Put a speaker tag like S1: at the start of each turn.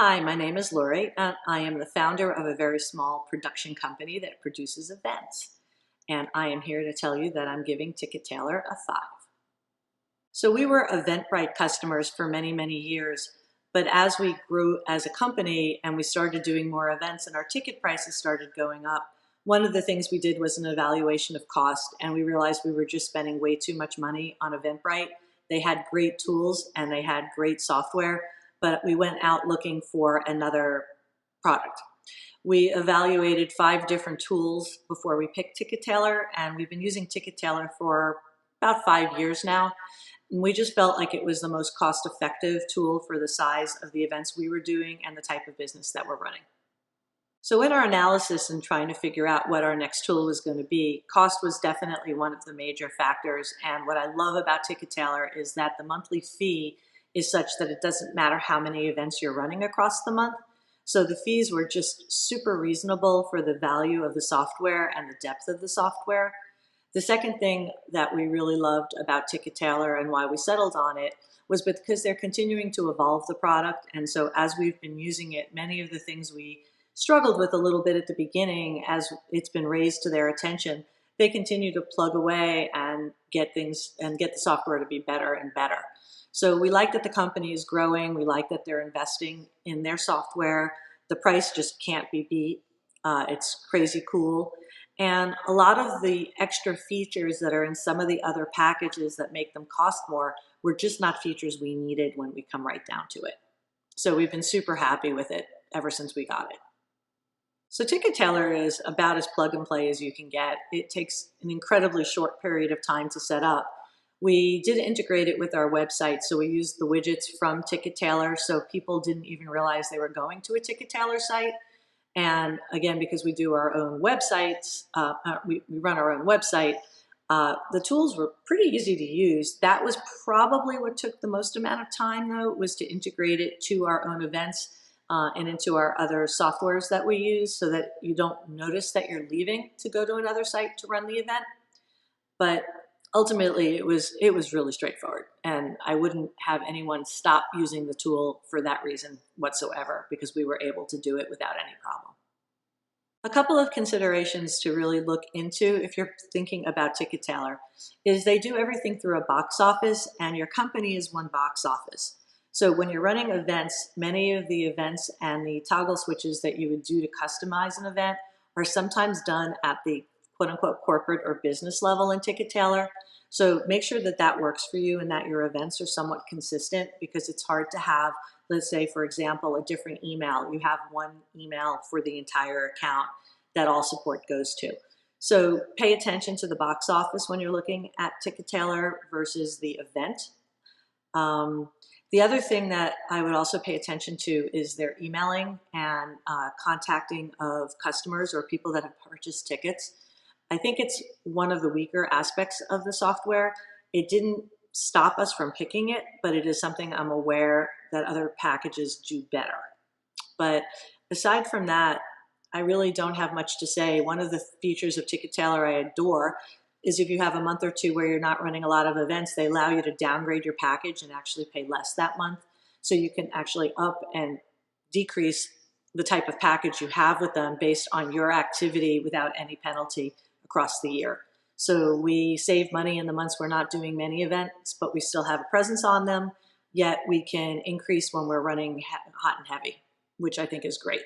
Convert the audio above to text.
S1: Hi, my name is Lori, and I am the founder of a very small production company that produces events. And I am here to tell you that I'm giving Ticket Tailor a 5. So we were Eventbrite customers for many, many years, but as we grew as a company and we started doing more events and our ticket prices started going up, one of the things we did was an evaluation of cost, and we realized we were just spending way too much money on Eventbrite. They had great tools and they had great software, but we went out looking for another product. We evaluated 5 different tools before we picked Ticket Tailor, and we've been using Ticket Tailor for about 5 years now. And we just felt like it was the most cost-effective tool for the size of the events we were doing and the type of business that we're running. So in our analysis and trying to figure out what our next tool was going to be, cost was definitely one of the major factors. And what I love about Ticket Tailor is that the monthly fee is such that it doesn't matter how many events you're running across the month. So the fees were just super reasonable for the value of the software and the depth of the software. The second thing that we really loved about Ticket Tailor and why we settled on it was because they're continuing to evolve the product. And so as we've been using it, many of the things we struggled with a little bit at the beginning, as it's been raised to their attention, they continue to plug away and get things and get the software to be better and better. So we like that the company is growing. We like that they're investing in their software. The price just can't be beat. It's crazy cool. And a lot of the extra features that are in some of the other packages that make them cost more were just not features we needed when we come right down to it. So we've been super happy with it ever since we got it. So Ticket Tailor is about as plug and play as you can get. It takes an incredibly short period of time to set up. We did integrate it with our website, so we used the widgets from Ticket Tailor, so people didn't even realize they were going to a Ticket Tailor site. And again, because we do our own websites, we run our own website, the tools were pretty easy to use. That was probably what took the most amount of time, though, was to integrate it to our own events and into our other softwares that we use so that you don't notice that you're leaving to go to another site to run the event. But ultimately, it was really straightforward, and I wouldn't have anyone stop using the tool for that reason whatsoever, because we were able to do it without any problem. A couple of considerations to really look into if you're thinking about Ticket Tailor is they do everything through a box office, and your company is one box office. So when you're running events, many of the events and the toggle switches that you would do to customize an event are sometimes done at the quote-unquote corporate or business level in Ticket Tailor. So make sure that that works for you and that your events are somewhat consistent, because it's hard to have, let's say, for example, a different email. You have one email for the entire account that all support goes to. So pay attention to the box office when you're looking at Ticket Tailor versus the event. The other thing that I would also pay attention to is their emailing and contacting of customers or people that have purchased tickets. I think it's one of the weaker aspects of the software. It didn't stop us from picking it, but it is something I'm aware that other packages do better. But aside from that, I really don't have much to say. One of the features of Ticket Tailor I adore is if you have a month or two where you're not running a lot of events, they allow you to downgrade your package and actually pay less that month. So you can actually up and decrease the type of package you have with them based on your activity without any penalty across the year. So we save money in the months we're not doing many events, but we still have a presence on them, yet we can increase when we're running hot and heavy, which I think is great.